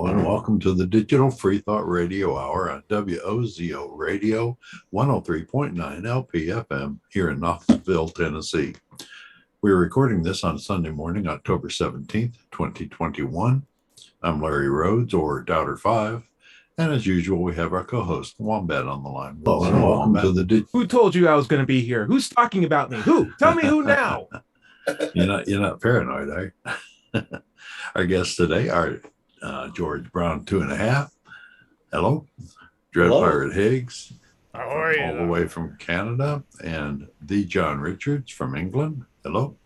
Hello and welcome to the Digital Free Thought Radio Hour on WOZO Radio 103.9 LPFM here in Knoxville, Tennessee. We're recording this on Sunday morning, October 17th, 2021. I'm Larry Rhodes, or Doubter5, and as usual, we have our co-host, Wombat, on the line. Hello and welcome to the Who told you I was going to be here? Who's talking about me? Who? Tell me who now. You're not paranoid, are you? Our guests today are George Brown 2.5. Hello. Dread Hello. Pirate Higgs. How are you? All the way from Canada. And the John Richards from England. Hello.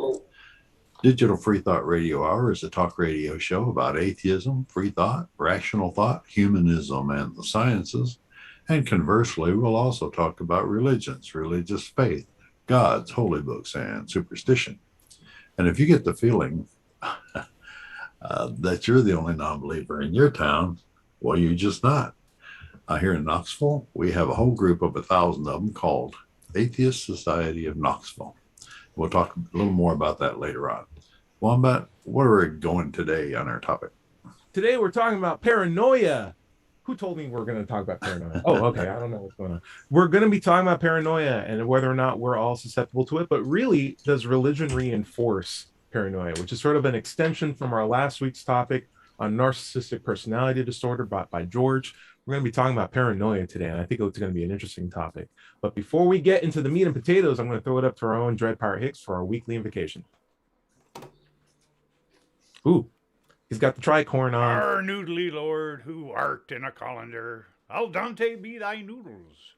Digital Free Thought Radio Hour is a talk radio show about atheism, free thought, rational thought, humanism, and the sciences. And conversely, we'll also talk about religions, religious faith, gods, holy books, and superstition. And if you get the feeling that you're the only non-believer in your town, well, you're just not. Here in Knoxville, we have a whole group of 1,000 of them called Atheist Society of Knoxville. We'll talk a little more about that later on. Wombat, where are we going today on our topic? Today we're talking about paranoia. Who told me we're going to talk about paranoia? Oh, okay. I don't know what's going on. We're going to be talking about paranoia and whether or not we're all susceptible to it. But really, does religion reinforce paranoia, which is sort of an extension from our last week's topic on narcissistic personality disorder by George? We're going to be talking about paranoia today, and I think it's going to be an interesting topic. But before we get into the meat and potatoes, I'm going to throw it up to our own Dread Pirate Hicks for our weekly invocation. Ooh, he's got the tricorn on. Our noodly lord, who art in a colander, al dente be thy noodles,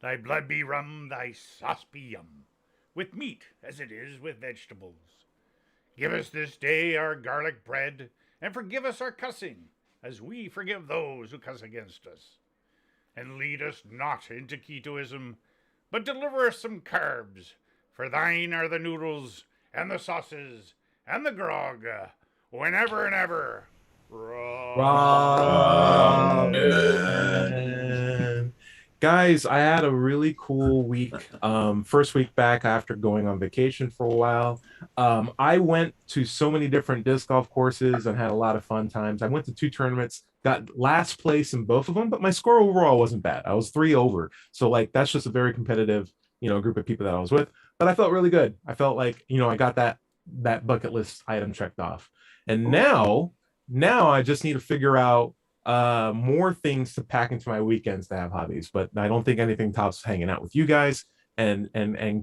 thy blood be rum, thy sauce be yum, with meat as it is with vegetables. Give us this day our garlic bread, and forgive us our cussing, as we forgive those who cuss against us. And lead us not into ketoism, but deliver us some carbs, for thine are the noodles, and the sauces, and the grog, whenever and ever. Ramen. Guys, I had a really cool week. First week back after going on vacation for a while. I went to so many different disc golf courses and had a lot of fun times. I went to 2 tournaments, got last place in both of them, but my score overall wasn't bad. I was 3 over. So that's just a very competitive, group of people that I was with. But I felt really good. I felt like, I got that bucket list item checked off. And now I just need to figure out more things to pack into my weekends to have hobbies. But I don't think anything tops hanging out with you guys and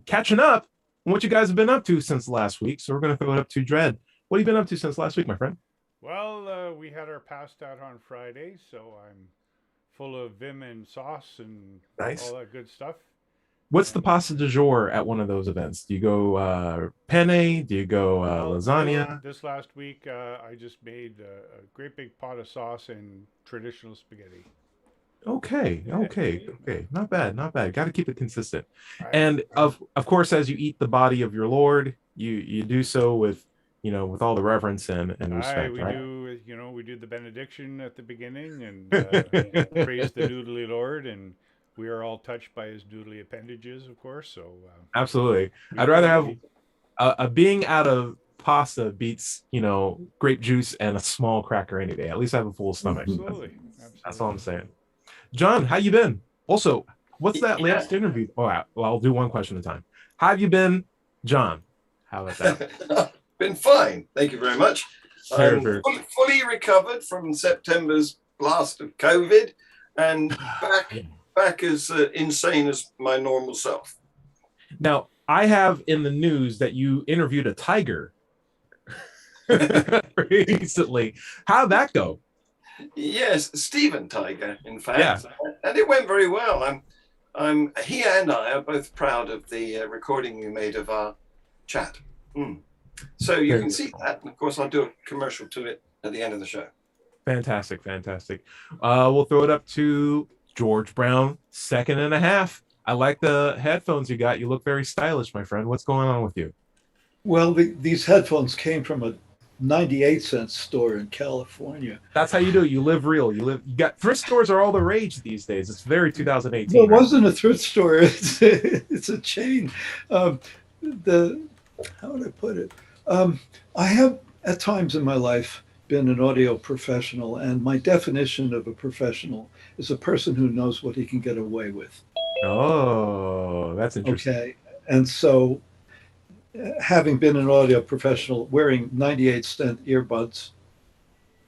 catching up on what you guys have been up to since last week. So we're going to throw it up to Dread. What have you been up to since last week, my friend? Well, we had our past out on Friday, so I'm full of vim and sauce and Nice. all that good stuff. What's the pasta du jour at one of those events? Do you go penne? Do you go lasagna? This last week, I just made a great big pot of sauce and traditional spaghetti. Okay. Not bad. Got to keep it consistent. And of course, as you eat the body of your Lord, you do so with all the reverence and respect. We do the benediction at the beginning and praise the noodly Lord, and we are all touched by his noodly appendages, of course. So absolutely, I'd rather have a being out of pasta beats grape juice and a small cracker any day. At least I have a full stomach. Absolutely. That's all I'm saying. John, how you been? Also, what's that latest interview? Oh, well, I'll do one question at a time. How have you been, John? How about that? Been fine. Thank you very much. Very. Fully recovered from September's blast of COVID and back as insane as my normal self. Now, I have in the news that you interviewed a tiger recently. How'd that go? Yes, Stephen Tiger, in fact. Yeah. And it went very well. He and I are both proud of the recording we made of our chat. So you can see that. And of course, I'll do a commercial to it at the end of the show. Fantastic. We'll throw it up to George Brown, 2.5. I like the headphones you got. You look very stylish, my friend. What's going on with you? Well, these headphones came from a 98-cent store in California. That's how you do it. You live real. You got thrift stores are all the rage these days. It's very 2018. Well, it wasn't a thrift store. It's a chain. How would I put it? I have at times in my life been an audio professional, and my definition of a professional is a person who knows what he can get away with. Oh, that's interesting. Okay. And so, having been an audio professional, wearing 98-cent earbuds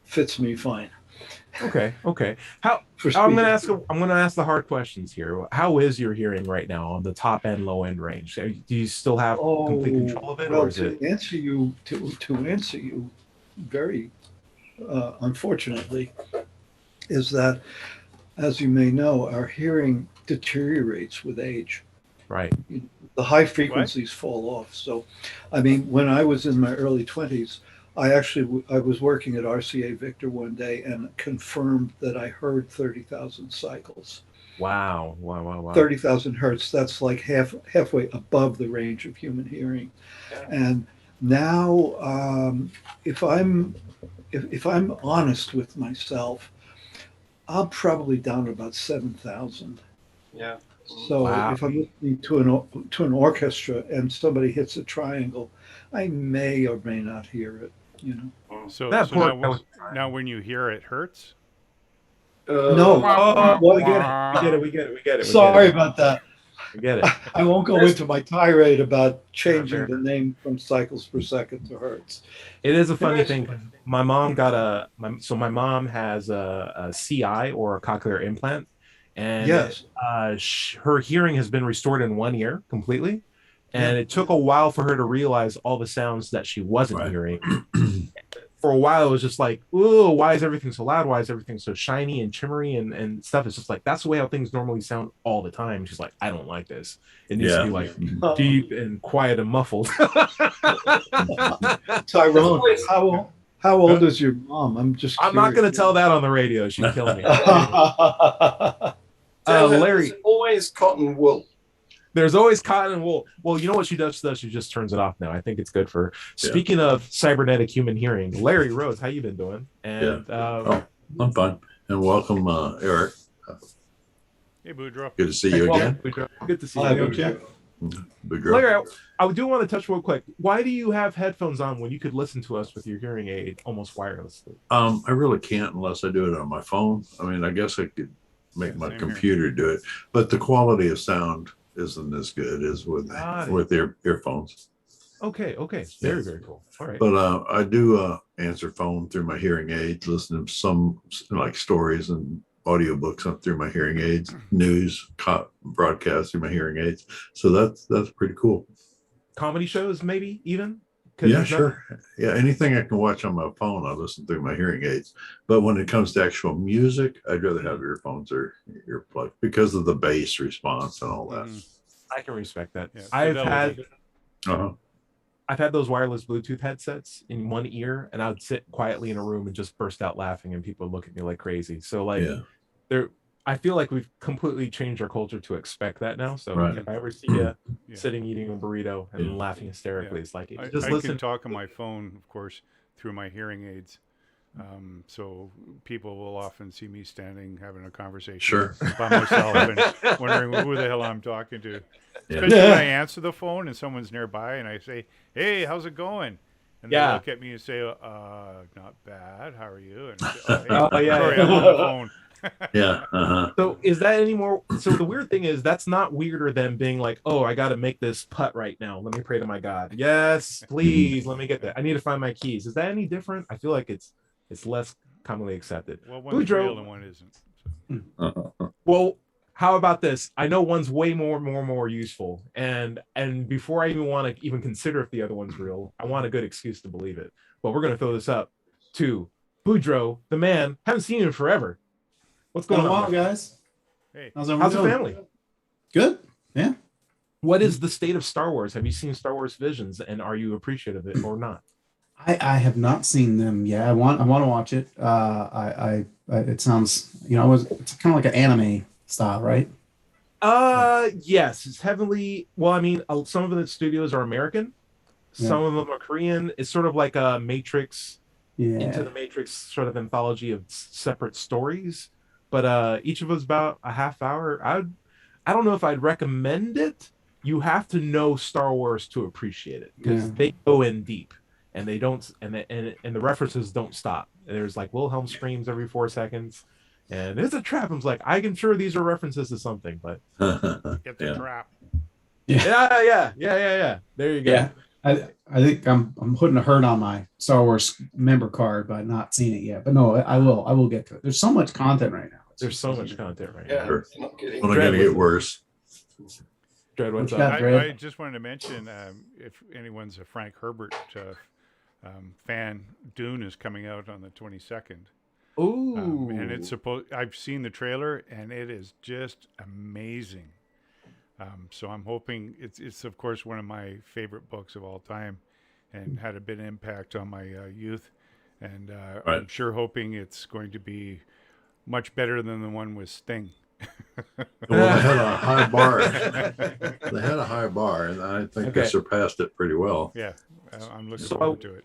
fits me fine. Okay. How For I'm gonna speaking. ask. I'm gonna ask the hard questions here. How is your hearing right now on the top end, low end range? Do you still have complete control of it, or Well, is it? to answer you very unfortunately, is that, as you may know, our hearing deteriorates with age. Right. The high frequencies fall off. So, I mean, when I was in my early 20s, I was working at RCA Victor one day and confirmed that I heard 30,000 cycles. Wow. 30,000 hertz. That's like halfway above the range of human hearing. And now, if I'm honest with myself, I'm probably down to about 7,000. Yeah. So Wow. if I'm listening to an orchestra and somebody hits a triangle, I may or may not hear it. You know. So, That so poor now, guy was now when you hear it hurts? No. Oh, Well, we get it. sorry about that. We get it. I won't go into my tirade about changing Fair. the name from cycles per second to hertz. It is a funny thing. My mom got my mom has a CI, or a cochlear implant, and Yes. her hearing has been restored in one ear completely, and Yeah. it took a while for her to realize all the sounds that she wasn't Right. hearing. For a while, it was just like, oh, why is everything so loud? Why is everything so shiny and shimmery and stuff? It's just like, that's the way how things normally sound all the time. She's like, I don't like this. It needs to be like deep and quiet and muffled. Tyrone, how old is your mom? I'm just I'm not going to curious. tell that on the radio. She'd kill me. Larry, Larry, always cotton wool. there's always cotton and wool. Well, you know what she does? She just turns it off now. I think it's good for her. Yeah. Speaking of cybernetic human hearing, Larry Rose, how you been doing? And I'm fine. And welcome, Eric. Hey, Boudreaux. Good to see you again. Good to see Hi, you. Boudreaux. Big girl. Larry, I do want to touch real quick. Why do you have headphones on when you could listen to us with your hearing aid almost wirelessly? I really can't unless I do it on my phone. I mean, I guess I could make my Same computer do it, but the quality of sound isn't as good as with earphones. Okay. Very cool. All right. But I do answer phone through my hearing aids, listen to some like stories and audiobooks up through my hearing aids, news broadcasts through my hearing aids. So that's pretty cool. Comedy shows, maybe even? Yeah, sure. Yeah, anything I can watch on my phone, I listen through my hearing aids. But when it comes to actual music, I'd rather have earphones or earplugs because of the bass response and all that. I can respect that. Yeah, I've had those wireless Bluetooth headsets in one ear, and I would sit quietly in a room and just burst out laughing, and people would look at me like crazy. So I feel like we've completely changed our culture to expect that now. So if I ever see you sitting eating a burrito and laughing hysterically, it's like, just listen. I can talk on my phone, of course, through my hearing aids. So people will often see me standing having a conversation by myself and wondering who the hell I'm talking to. Especially when I answer the phone and someone's nearby and I say, "Hey, how's it going?" And they look at me and say, "Not bad. How are you?" And I say, sorry, I'm on the phone. So is that anymore? So the weird thing is that's not weirder than being like, oh, I got to make this putt right now. Let me pray to my God. Yes, please. Let me get that. I need to find my keys. Is that any different? I feel like it's less commonly accepted. Well, one's real and one isn't. So. Well, how about this? I know one's way more useful. And before I even want to even consider if the other one's real, I want a good excuse to believe it. But we're going to throw this up to Boudreaux, the man. Haven't seen him forever. What's going on, guys? Hey, how's the family? Good. Yeah. What is the state of Star Wars? Have you seen Star Wars Visions, and are you appreciative of it or not? I have not seen them. Yeah, I want to watch it. It sounds, it's kind of like an anime style, right? Yes, it's heavily. Well, I mean, some of the studios are American, some of them are Korean. It's sort of like a Matrix, into the Matrix sort of anthology of separate stories. But each of us about a half hour. I don't know if I'd recommend it. You have to know Star Wars to appreciate it because they go in deep, and they don't, and the references don't stop. there's like Wilhelm screams every 4 seconds, and it's a trap. I'm like, I can sure these are references to something, but It's a Yeah. trap. yeah. There you go. Yeah. I think I'm putting a hurt on my Star Wars member card by not seeing it yet. But no, I will get to it. There's so much content right now. There's so much content right Yeah, now. Sure. it's not kidding. Only going to Dread, get worse. Dread, what's What you up? got? Dread. I just wanted to mention if anyone's a Frank Herbert fan, Dune is coming out on the 22nd. Ooh, And it's I've seen the trailer, and it is just amazing. So I'm hoping it's of course one of my favorite books of all time, and had a big impact on my youth. And Right. I'm sure hoping it's going to be much better than the one with Sting. Well, they had a high bar. They had a high bar, and I think they Okay. surpassed it pretty well. Yeah, I'm looking So- forward to it.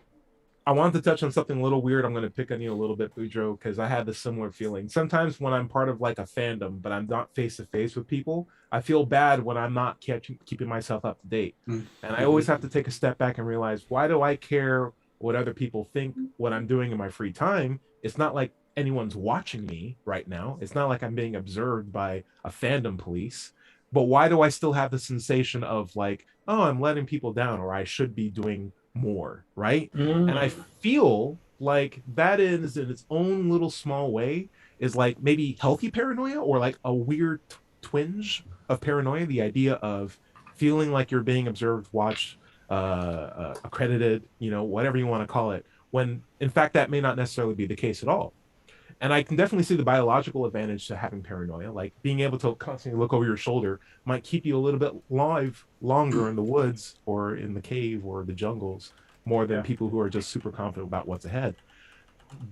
I wanted to touch on something a little weird. I'm going to pick on you a little bit, Boudreaux, because I had the similar feeling. Sometimes when I'm part of like a fandom, but I'm not face to face with people, I feel bad when I'm not keeping myself up to date. Mm. And I always have to take a step back and realize, why do I care what other people think what I'm doing in my free time? It's not like anyone's watching me right now. It's not like I'm being observed by a fandom police. But why do I still have the sensation of like, oh, I'm letting people down, or I should be doing more, right? And I feel like that is, in its own little small way, is like maybe healthy paranoia, or like a weird twinge of paranoia. The idea of feeling like you're being observed, watched, accredited, whatever you want to call it, when in fact that may not necessarily be the case at all. And I can definitely see the biological advantage to having paranoia, like being able to constantly look over your shoulder might keep you a little bit longer in the woods or in the cave or the jungles, more than people who are just super confident about what's ahead.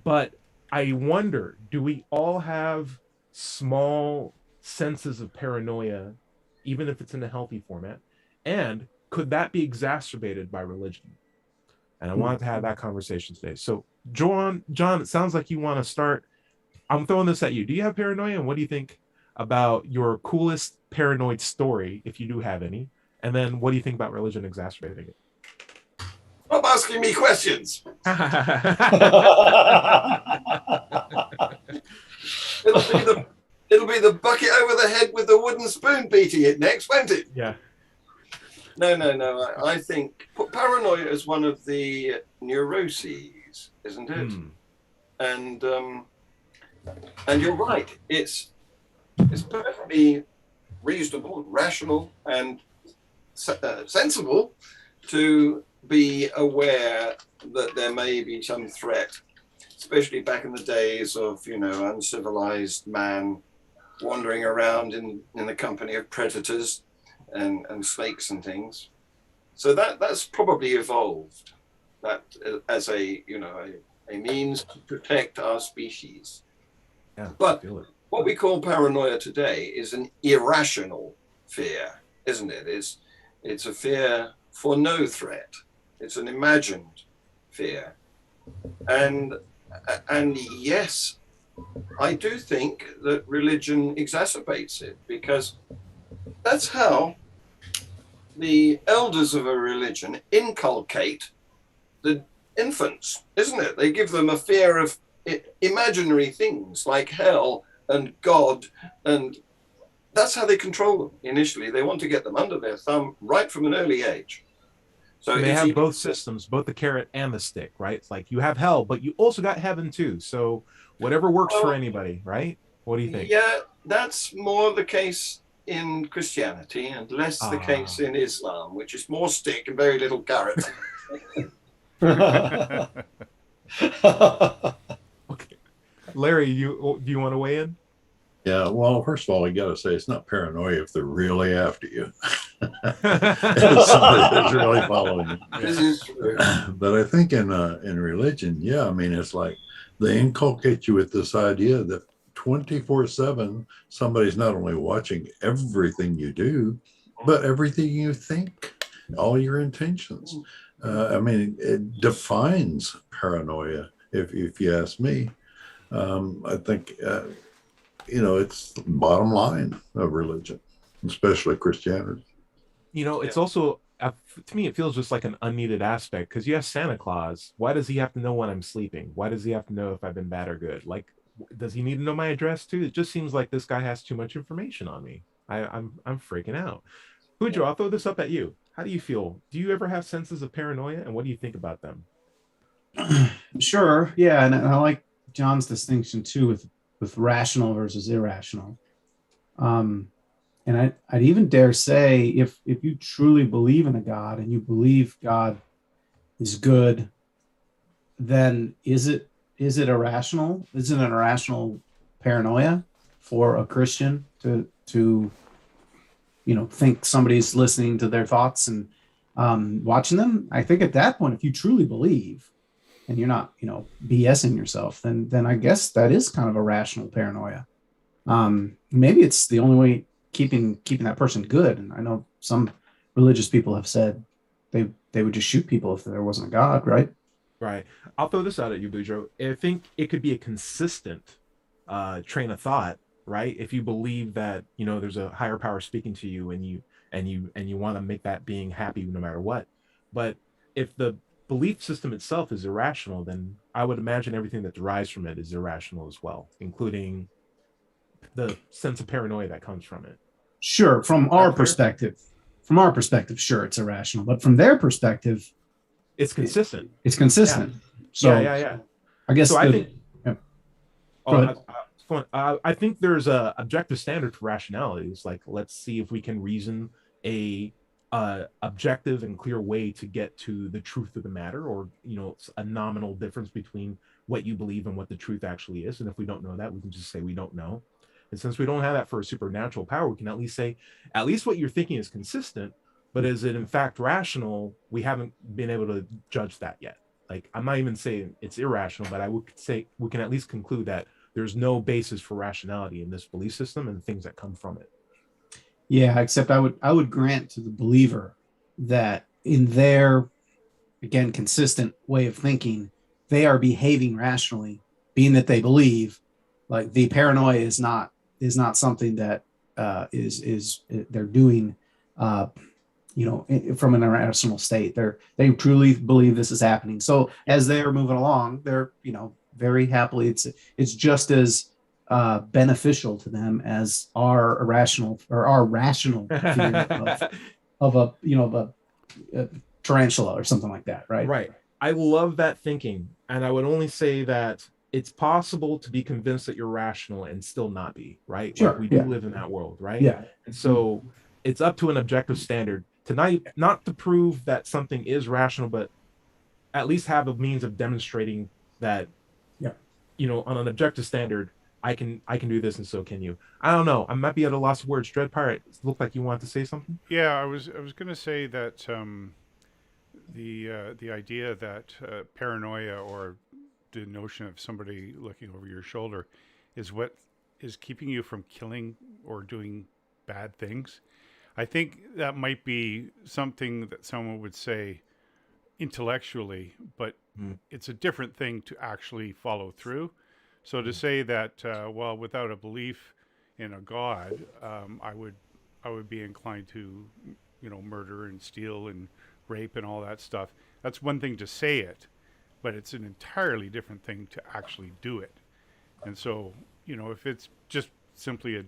But I wonder, do we all have small senses of paranoia, even if it's in a healthy format? And could that be exacerbated by religion? And I wanted to have that conversation today. So, John, it sounds like you want to start. I'm throwing this at you. Do you have paranoia? And what do you think about your coolest paranoid story, if you do have any? And then what do you think about religion exacerbating it? Stop asking me questions. It'll be the bucket over the head with the wooden spoon beating it next, won't it? Yeah. No. I think paranoia is one of the neuroses, isn't it? And you're right. It's perfectly reasonable, rational, and sensible to be aware that there may be some threat, especially back in the days of uncivilized man wandering around in the company of predators and snakes and things. So that's probably evolved that as a means to protect our species. Yeah, But feel it. what we call paranoia today is an irrational fear, isn't it? It's a fear for no threat. It's an imagined fear. And yes, I do think that religion exacerbates it, because that's how the elders of a religion inculcate the infants, isn't it? They give them a fear of imaginary things like hell and God, and that's how they control them initially. They want to get them under their thumb right from an early age. So And they it's have both systems, both the carrot and the stick, right? It's like you have hell, but you also got heaven too. So whatever works for anybody, right? What do you think? Yeah, that's more the case in Christianity and less the case in Islam, which is more stick and very little carrot. Okay. Larry, do you want to weigh in? Yeah, well, first of all, I got to say it's not paranoia if they're really after you. If somebody that's really following you. This is true. But I think in religion, yeah, I mean, it's like they inculcate you with this idea that 24/7, somebody's not only watching everything you do, but everything you think, all your intentions. I mean, it defines paranoia, if you ask me. I think, it's the bottom line of religion, especially Christianity. It's also to me, it feels just like an unneeded aspect because you have Santa Claus. Why does he have to know when I'm sleeping? Why does he have to know if I've been bad or good? Like, does he need to know my address too? It just seems like this guy has too much information on me. I'm freaking out. Hujo, I'll throw this up at you. How do you feel? Do you ever have senses of paranoia, and what do you think about them? Sure, yeah, and I like John's distinction too with rational versus irrational. And I'd even dare say if you truly believe in a God and you believe God is good, then is it irrational? Is it an irrational paranoia for a Christian to think somebody's listening to their thoughts and watching them? I think at that point, if you truly believe and you're not BSing yourself, then I guess that is kind of a rational paranoia. Maybe it's the only way keeping that person good. And I know some religious people have said they would just shoot people if there wasn't a God, right? Right. I'll throw this out at you, Bujo. I think it could be a consistent train of thought, right? If you believe that there's a higher power speaking to you, and you want to make that being happy no matter what. But if the belief system itself is irrational, then I would imagine everything that derives from it is irrational as well, including the sense of paranoia that comes from it. Sure, from our perspective, sure, it's irrational, but from their perspective, it's consistent. It's consistent. Yeah. So yeah. I guess so. I think. Yeah. I think there's a objective standard for rationality. It's like, let's see if we can reason a objective and clear way to get to the truth of the matter, or a nominal difference between what you believe and what the truth actually is. And if we don't know that, we can just say we don't know. And since we don't have that for a supernatural power, we can at least say, at least what you're thinking is consistent, but is it in fact rational? We haven't been able to judge that yet. Like, I'm not even saying it's irrational, but I would say we can at least conclude that there's no basis for rationality in this belief system and the things that come from it. Yeah, except I would grant to the believer that in their, again, consistent way of thinking, they are behaving rationally, being that they believe. Like, the paranoia is not something that is they're doing from an irrational state. They truly believe this is happening. So as they're moving along, they're very happily, it's just as beneficial to them as our rational fear of a tarantula or something like that, right? Right. I love that thinking, and I would only say that it's possible to be convinced that you're rational and still not be, right? Sure, like we do live in that world, right? Yeah. And so it's up to an objective standard to not to prove that something is rational, but at least have a means of demonstrating that, on an objective standard, I can do this, and so can you. I don't know. I might be at a loss of words. Dread Pirate, it looked like you wanted to say something. Yeah, I was going to say that the idea that paranoia, or the notion of somebody looking over your shoulder, is what is keeping you from killing or doing bad things. I think that might be something that someone would say intellectually, but it's a different thing to actually follow through. So to say that, without a belief in a God, I would be inclined to, murder and steal and rape and all that stuff. That's one thing to say it, but it's an entirely different thing to actually do it. And so, if it's just simply a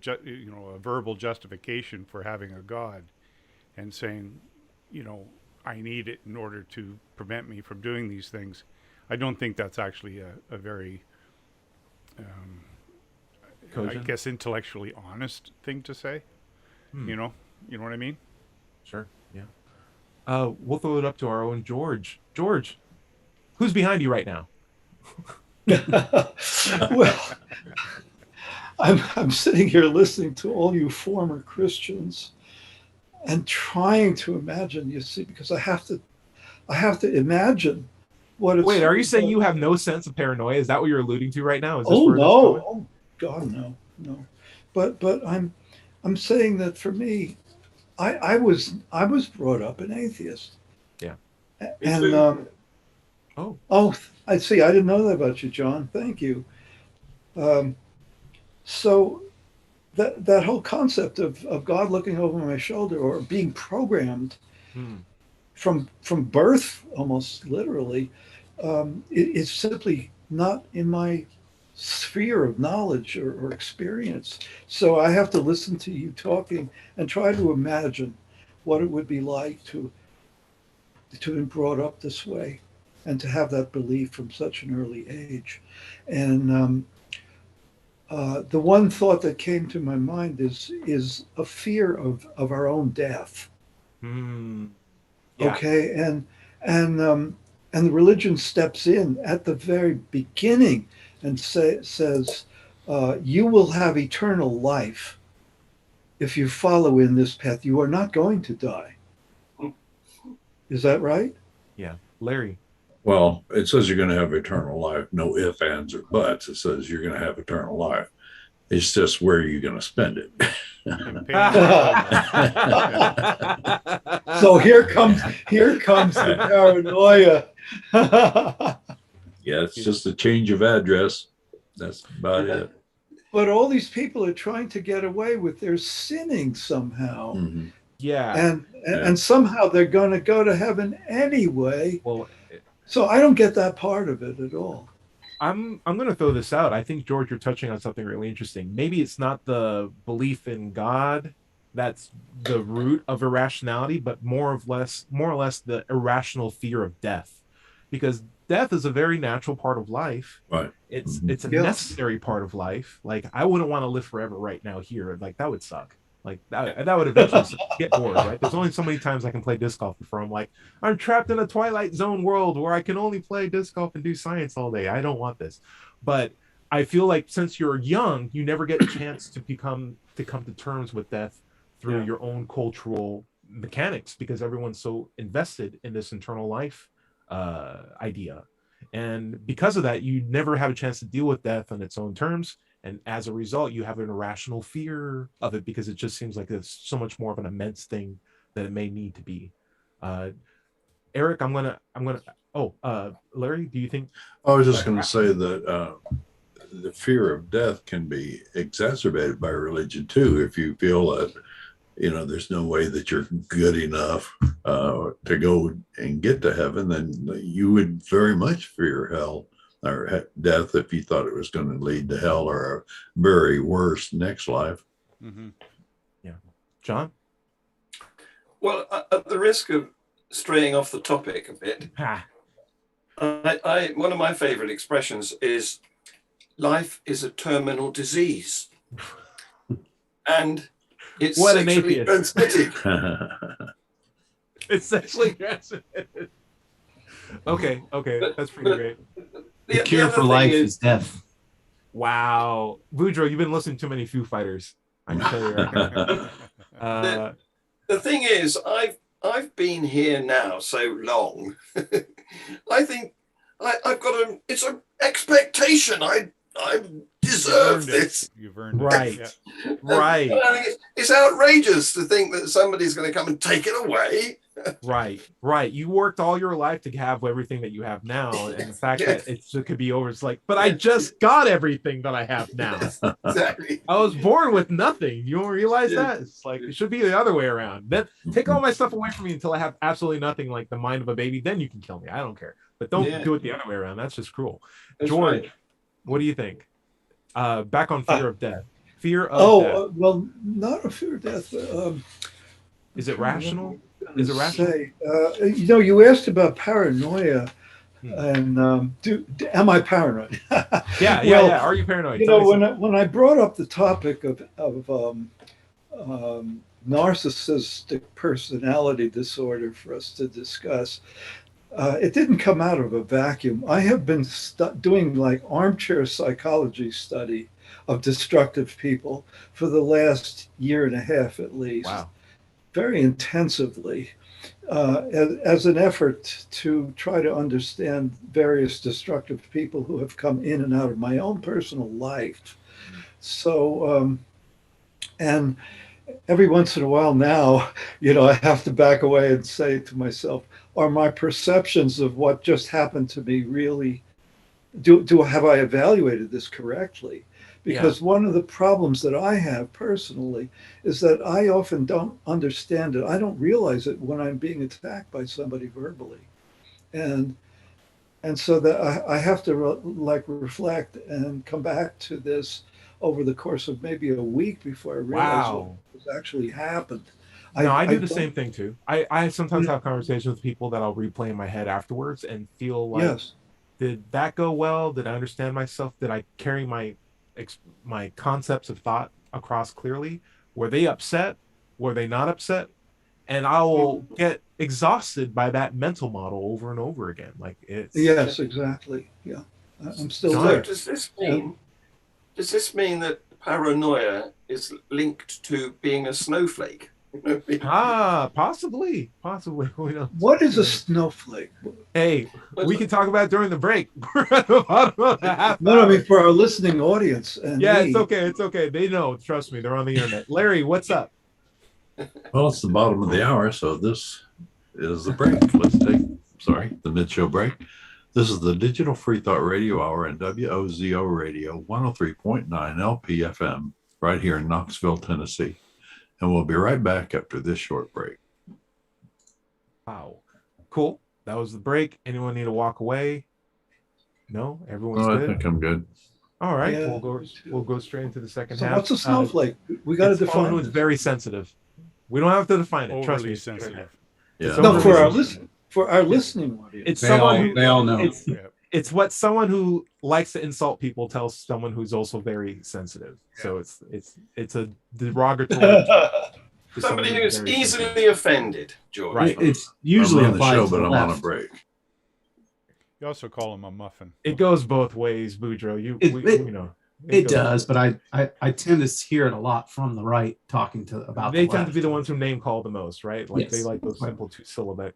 verbal justification for having a God and saying, I need it in order to prevent me from doing these things, I don't think that's actually a very, I guess, intellectually honest thing to say. You know what I mean? Sure. Yeah. We'll throw it up to our own George. George, who's behind you right now? Well, I'm sitting here listening to all you former Christians and trying to imagine, because I have to imagine what it's. Wait, are you saying you have no sense of paranoia? Is that what you're alluding to right now? Is this no! Oh God, no. But I'm saying that for me, I was brought up an atheist. Yeah. And I see. I didn't know that about you, John. Thank you. So that whole concept of God looking over my shoulder or being programmed from birth, almost literally, it's simply not in my sphere of knowledge or experience. So I have to listen to you talking and try to imagine what it would be like to be brought up this way and to have that belief from such an early age. And the one thought that came to my mind is a fear of our own death. Yeah. Okay, and the religion steps in at the very beginning and says, you will have eternal life if you follow in this path. You are not going to die. Is that right? Yeah. Larry. Well, it says you're going to have eternal life. No ifs, ands, or buts. It says you're going to have eternal life. It's just where you're going to spend it. So here comes the paranoia. Yeah, it's just a change of address. That's about it. But all these people are trying to get away with their sinning somehow. Mm-hmm. Yeah. And somehow they're going to go to heaven anyway. Well, so I don't get that part of it at all. I'm going to throw this out. I think, George, you're touching on something really interesting. Maybe it's not the belief in God that's the root of irrationality, but more or less the irrational fear of death, because death is a very natural part of life. Right. It's a necessary part of life. Like, I wouldn't want to live forever right now here. Like, that would suck. Like that would eventually get bored, right? There's only so many times I can play disc golf before I'm like, I'm trapped in a Twilight Zone world where I can only play disc golf and do science all day. I don't want this. But I feel like since you're young, you never get a chance to come to terms with death through your own cultural mechanics, because everyone's so invested in this eternal life idea. And because of that, you never have a chance to deal with death on its own terms. And as a result, you have an irrational fear of it, because it just seems like it's so much more of an immense thing that it may need to be. Eric, Larry, do you think? I was just going to say that the fear of death can be exacerbated by religion too. If you feel that, there's no way that you're good enough to go and get to heaven, then you would very much fear hell or death if you thought it was going to lead to hell or a very worse next life. Mm-hmm. Yeah. John? Well, at the risk of straying off the topic a bit, one of my favorite expressions is life is a terminal disease. And it's sexually transmitted. It's sexually transmitted. Okay, that's pretty great. The cure for life is death. Wow. Boudreaux, you've been listening to too many Foo Fighters. I can tell you right now. The thing is, I've been here now so long. I think I've got it's an expectation. I deserve this. You've earned it. Right. Yeah. Right. I think it's outrageous to think that somebody's going to come and take it away. Right. You worked all your life to have everything that you have now, and the fact that it could be over, it's like, but I just got everything that I have now. Exactly. I was born with nothing. You don't realize that? It's like, it should be the other way around. Then take all my stuff away from me until I have absolutely nothing, like the mind of a baby. Then you can kill me. I don't care. But don't do it the other way around. That's just cruel. That's George, right. What do you think? Back on fear of death. Fear of death. Well, not a fear of death. Is it rational? Is it rational? You asked about paranoia, and am I paranoid? Yeah. Are you paranoid? When I brought up the topic of narcissistic personality disorder for us to discuss, it didn't come out of a vacuum. I have been doing like armchair psychology study of destructive people for the last year and a half at least. Wow. Very intensively, as an effort to try to understand various destructive people who have come in and out of my own personal life. So, and every once in a while now, I have to back away and say to myself, are my perceptions of what just happened to me really, have I evaluated this correctly? Because one of the problems that I have personally is that I often don't understand it. I don't realize it when I'm being attacked by somebody verbally. And so that I have to reflect and come back to this over the course of maybe a week before I realize what has actually happened. No, I do the same thing too. I sometimes have conversations with people that I'll replay in my head afterwards and feel like, yes, did that go well? Did I understand myself? Did I carry my concepts of thought across clearly? Were they upset? Were they not upset? And I will get exhausted by that mental model over and over again. Like it's yes, exactly. Yeah, I'm still So there. does this mean that paranoia is linked to being a snowflake? possibly. We don't. What is a snowflake? Hey, we can talk about it during the break. We're at the bottom of the half No, I hour. mean for our listening audience. And Yeah, me, it's okay. They know. Trust me, they're on the internet. Larry, what's up? Well, it's the bottom of the hour, so this is the break. Let's take, the mid-show break. This is the Digital Free Thought Radio Hour and WOZO Radio 103.9 LPFM right here in Knoxville, Tennessee. And we'll be right back after this short break. Wow. Cool. That was the break. Anyone need to walk away? No? Everyone's good? I think I'm good. All right. Yeah, we'll go straight into the second so half. what's a snowflake? We got to define someone who's this. very sensitive. We don't have to define it. Trust Overly me. sensitive. Yeah. No, for our listening audience. It's They someone who they all know. it's what someone who likes to insult people tells someone who's also very sensitive. So it's a derogatory to Somebody someone who's very easily sensitive. offended, George. Right. It's usually I'm on the show, applied to but the I'm on a left. break. You also call him a muffin. It goes both ways, Boudreaux. It does, but I tend to hear it a lot from the right talking about They the tend left. to be the ones who name call the most, right? Like they Yes. like those simple two-syllabic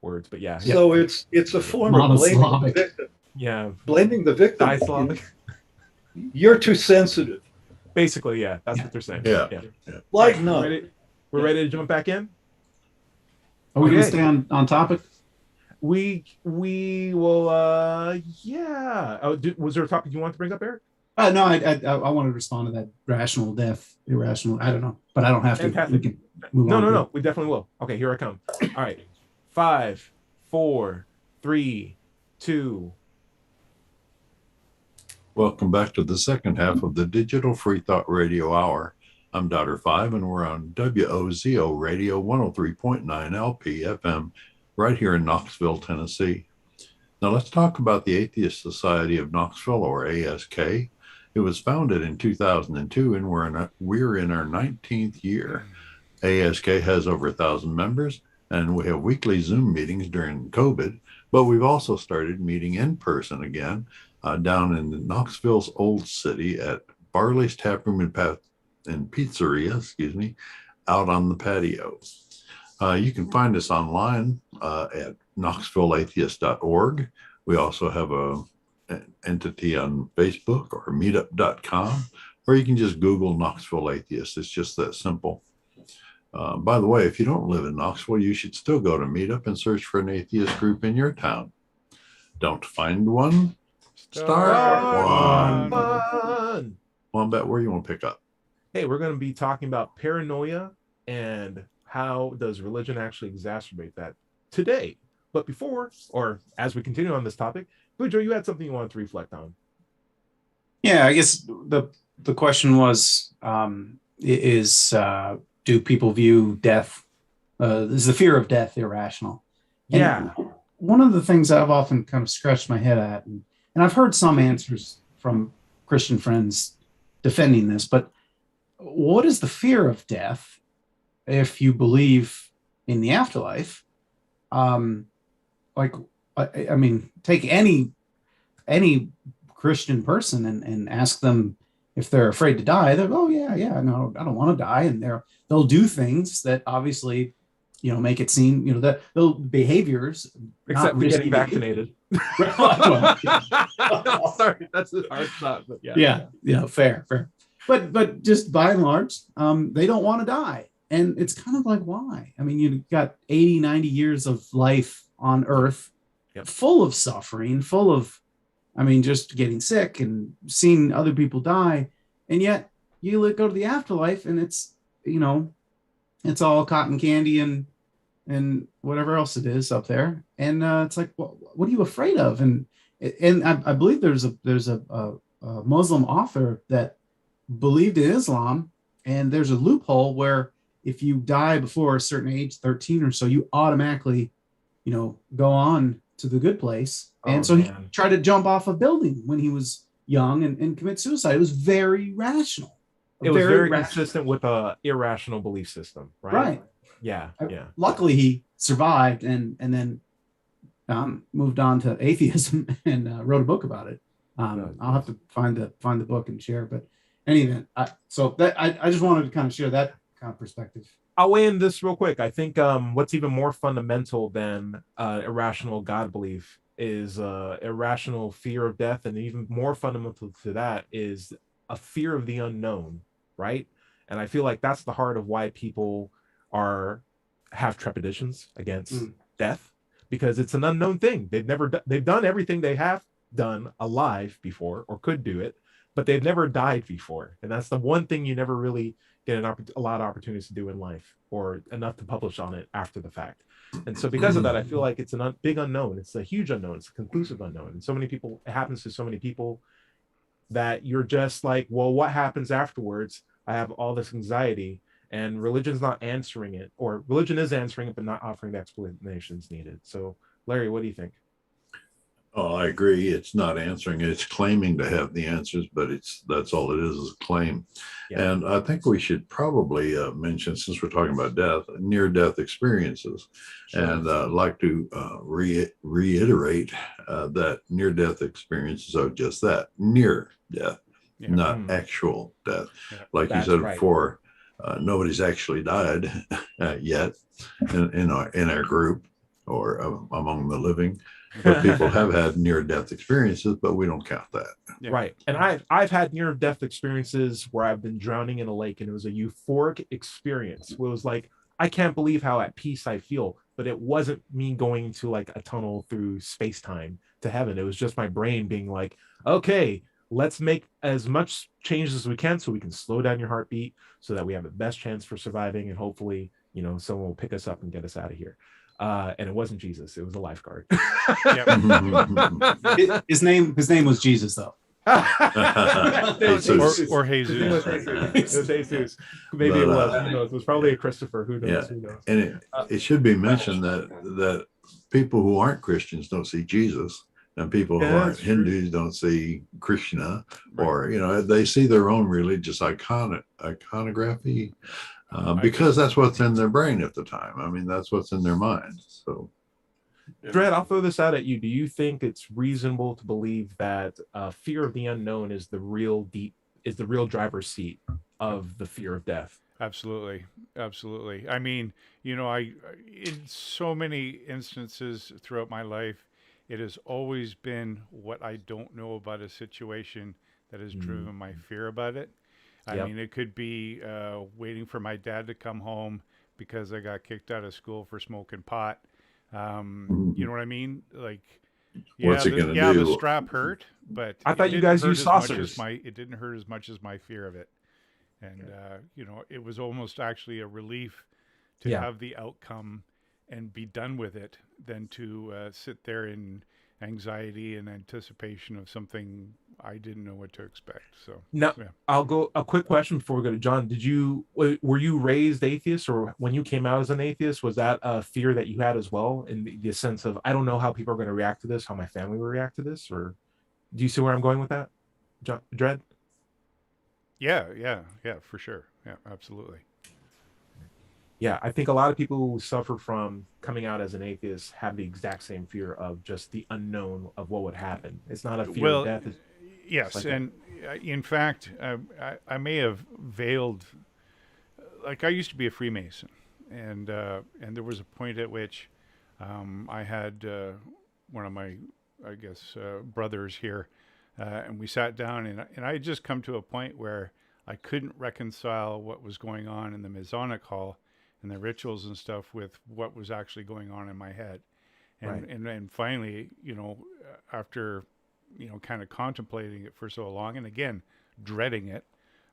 words. But yeah, So it's a form of blaming the Monosyllabic. victim. yeah, Blaming the victim. disyllabic. You're too sensitive. Basically, yeah, that's what they're saying. Yeah. Lighten up. We're ready to jump back in. Are we going to Okay. stay on topic? We will. Yeah. Oh, was there a topic you want to bring up, Eric? No, I want to respond to that rational death, irrational. I don't know, but I don't have to. Fantastic. We can move on. No. We definitely will. Okay, here I come. All right. 5, 4, 3, 2. Welcome back to the second half of the Digital Free Thought Radio Hour. I'm Dr. 5, and we're on WOZO Radio 103.9 LPFM right here in Knoxville, Tennessee. Now let's talk about the Atheist Society of Knoxville, or ASK. It was founded in 2002, and we're in our 19th year. ASK has over 1,000 members, and we have weekly Zoom meetings during COVID, but we've also started meeting in person again down in Knoxville's Old City at Barley's Taproom and Pizzeria, out on the patio. You can find us online at knoxvilleatheist.org. We also have an entity on Facebook or meetup.com, or you can just Google Knoxville Atheist. It's just that simple. By the way, if you don't live in Knoxville, you should still go to Meetup and search for an atheist group in your town. Don't find one? Start one. Fun. Wombat, where you want to pick up? Hey, we're going to be talking about paranoia and how does religion actually exacerbate that today. But before, or as we continue on this topic, Boudreaux, you had something you wanted to reflect on. Yeah, I guess the question was, do people view death? Is the fear of death irrational? And Yeah. one of the things I've often kind of scratched my head at, and I've heard some answers from Christian friends defending this, but what is the fear of death if you believe in the afterlife? I mean, take any Christian person and ask them if they're afraid to die. They're, oh yeah, no, I don't want to die, and they'll do things that obviously, make it seem, that they'll behaviors Except for getting vaccinated. Well, Sorry, that's a hard thought, but yeah. Yeah, fair. But just by and large, they don't want to die. And it's kind of like, why? I mean, you've got 80, 90 years of life on Earth, full of suffering, full of, just getting sick and seeing other people die. and yet go to the afterlife, and it's, it's all cotton candy and whatever else it is up there, and it's like, what are you afraid of? And I believe there's a Muslim author that believed in Islam, and there's a loophole where if you die before a certain age, 13 or so, you automatically, go on to the good place. And so he tried to jump off a building when he was young and commit suicide. It was very rational. It was very consistent with a irrational belief system, right? Right. Yeah. Luckily, he survived and then moved on to atheism and wrote a book about it. I'll have to find the book and share. But in any event, I just wanted to kind of share that kind of perspective. I'll weigh in this real quick. I think what's even more fundamental than irrational God belief is irrational fear of death, and even more fundamental to that is a fear of the unknown, right? And I feel like that's the heart of why people have trepidations against death, because it's an unknown thing. They've done everything they have done alive before, or could do it, but they've never died before, and that's the one thing you never really get a lot of opportunities to do in life, or enough to publish on it after the fact. And so because of that, I feel like it's a big unknown. It's a huge unknown. It's a conclusive unknown. And so many people, it happens to so many people that you're just like, well, what happens afterwards? I have all this anxiety, and religion's not answering it, or religion is answering it, but not offering the explanations needed. So Larry, what do you think? Oh, I agree. It's not answering it. It's claiming to have the answers, but that's all it is a claim. Yeah. And I think we should probably mention, since we're talking about death, near-death experiences. Sure. And I'd like to reiterate that near-death experiences are just that, near death, not actual death. Yeah. Like you said before, nobody's actually died yet in our group or among the living. But people have had near-death experiences, but we don't count that. Yeah. Right. And I've had near-death experiences where I've been drowning in a lake, and it was a euphoric experience. It was like, I can't believe how at peace I feel, but it wasn't me going to like a tunnel through space-time to heaven. It was just my brain being like, okay, let's make as much changes as we can so we can slow down your heartbeat so that we have the best chance for surviving, and hopefully, someone will pick us up and get us out of here. And it wasn't Jesus; it was a lifeguard. His name was Jesus, though. or Jesus. It was Jesus. Maybe it was. Who knows? It was probably a Christopher. Who knows? Yeah. Who knows? And it should be mentioned that people who aren't Christians don't see Jesus, and people who aren't Hindus don't see Krishna, or they see their own religious iconography. Because that's what's in their brain at the time. I mean, that's what's in their mind. So, Dred, I'll throw this out at you. Do you think it's reasonable to believe that fear of the unknown is the real driver's seat of the fear of death? Absolutely. I mean, I in so many instances throughout my life, it has always been what I don't know about a situation that has driven my fear about it. I mean, it could be waiting for my dad to come home because I got kicked out of school for smoking pot. You know what I mean? Like, what's it gonna do? The strap hurt, but I thought you guys used saucers. It didn't hurt as much as my fear of it, and it was almost actually a relief to have the outcome and be done with it than to sit there in anxiety and anticipation of something I didn't know what to expect. So now I'll go a quick question before we go to John. Were you raised atheist, or when you came out as an atheist, was that a fear that you had as well, in the sense of, I don't know how people are going to react to this, how my family will react to this? Or do you see where I'm going with that, John, Dred? Yeah, for sure. Yeah, absolutely. Yeah, I think a lot of people who suffer from coming out as an atheist have the exact same fear of just the unknown of what would happen. It's not a fear of death. Yes, like and in fact, I may have veiled. Like, I used to be a Freemason, and there was a point at which I had one of my, brothers here, and we sat down, and I had just come to a point where I couldn't reconcile what was going on in the Masonic Hall and the rituals and stuff with what was actually going on in my head. And finally, after, kind of contemplating it for so long, and again, dreading it,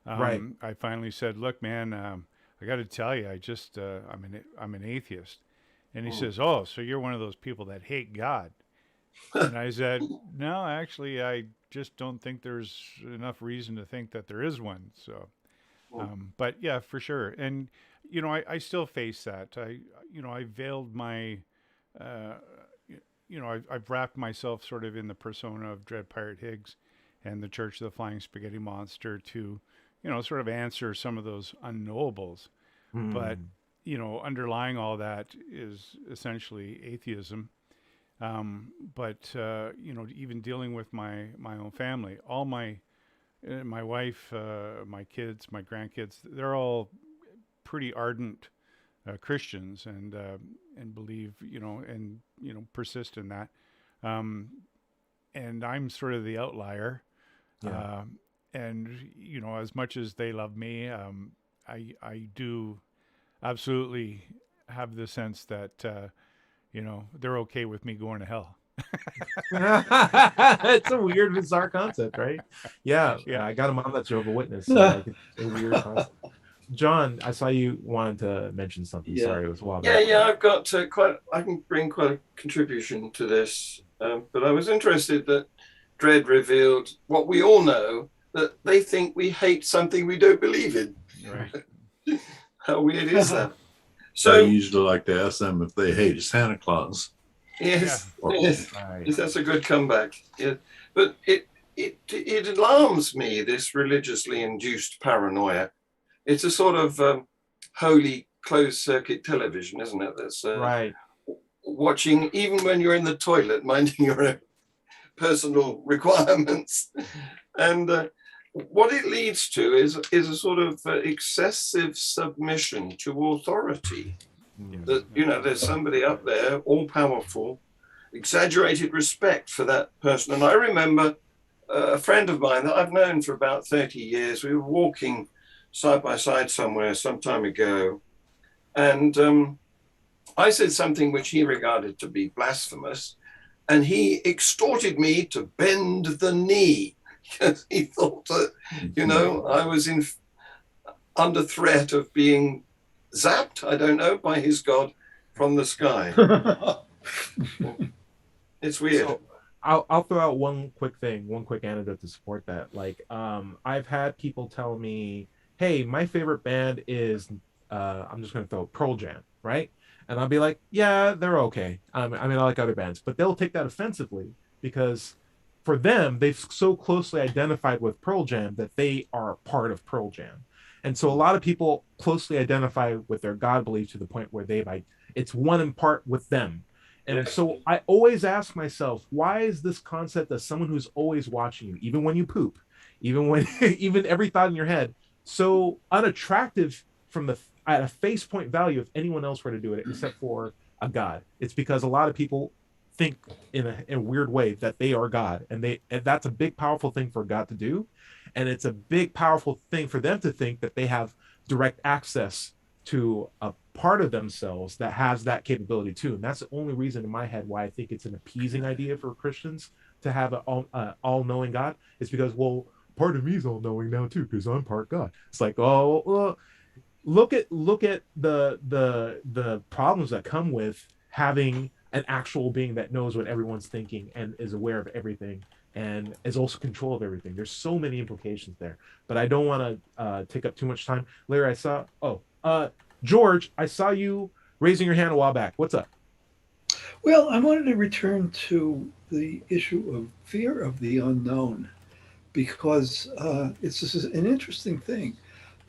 Right. I finally said, "Look, man, I got to tell you, I'm an atheist." And he says, "Oh, so you're one of those people that hate God?" And I said, "No, actually, I just don't think there's enough reason to think that there is one." So, but yeah, for sure. And I still face that. I veiled my, uh, I've wrapped myself sort of in the persona of Dread Pirate Higgs and the Church of the Flying Spaghetti Monster to, sort of answer some of those unknowables. But, underlying all that is essentially atheism. But even dealing with my own family, all my wife, my kids, my grandkids, they're all pretty ardent Christians and believe, and persist in that. And I'm sort of the outlier. Yeah. And as much as they love me, I do absolutely have the sense that they're okay with me going to hell. It's a weird, bizarre concept, right? Yeah, Yeah. I got a mom that's Jehovah's Witness, so like it's a weird concept. John, I saw you wanted to mention something. Yeah. Sorry, it was a while Yeah, back. yeah, I've got I can bring quite a contribution to this. But I was interested that Dredd revealed what we all know, that they think we hate something we don't believe in. Right. How weird is that? So I So, usually like to ask them if they hate Santa Claus. yes, Or- yes, Right. yes, that's a good comeback. Yeah. But it alarms me, this religiously induced paranoia. It's a sort of holy closed circuit television, isn't it? That's Right. watching, even when you're in the toilet, minding your own personal requirements. And what it leads to is a sort of excessive submission to authority. That, there's somebody up there, all powerful, exaggerated respect for that person. And I remember a friend of mine that I've known for about 30 years, we were walking side by side somewhere some time ago. And I said something which he regarded to be blasphemous. And he extorted me to bend the knee because he thought that, I was under threat of being zapped, I don't know, by his God from the sky. It's weird. So I'll throw out one quick anecdote to support that. Like, I've had people tell me, "Hey, my favorite band is I'm just gonna throw Pearl Jam," right? And I'll be like, "Yeah, they're okay. I mean, I like other bands," but they'll take that offensively because for them, they've so closely identified with Pearl Jam that they are part of Pearl Jam. And so a lot of people closely identify with their God belief to the point where it's one in part with them. And so I always ask myself, why is this concept of someone who's always watching you, even when you poop, even when even every thought in your head, so unattractive at a face point value if anyone else were to do it, except for a God? It's because a lot of people think in a weird way that they are God, and that's a big powerful thing for God to do, and it's a big powerful thing for them to think that they have direct access to a part of themselves that has that capability too. And that's the only reason in my head why I think it's an appeasing idea for Christians to have an all-knowing God. It's because, well, part of me is all-knowing now too because I'm part God. It's like, oh, well, look at the problems that come with having an actual being that knows what everyone's thinking and is aware of everything and is also control of everything. There's so many implications there, but I don't want to take up too much time. Larry, George, I saw you raising your hand a while back. What's up? Well, I wanted to return to the issue of fear of the unknown because it's an interesting thing.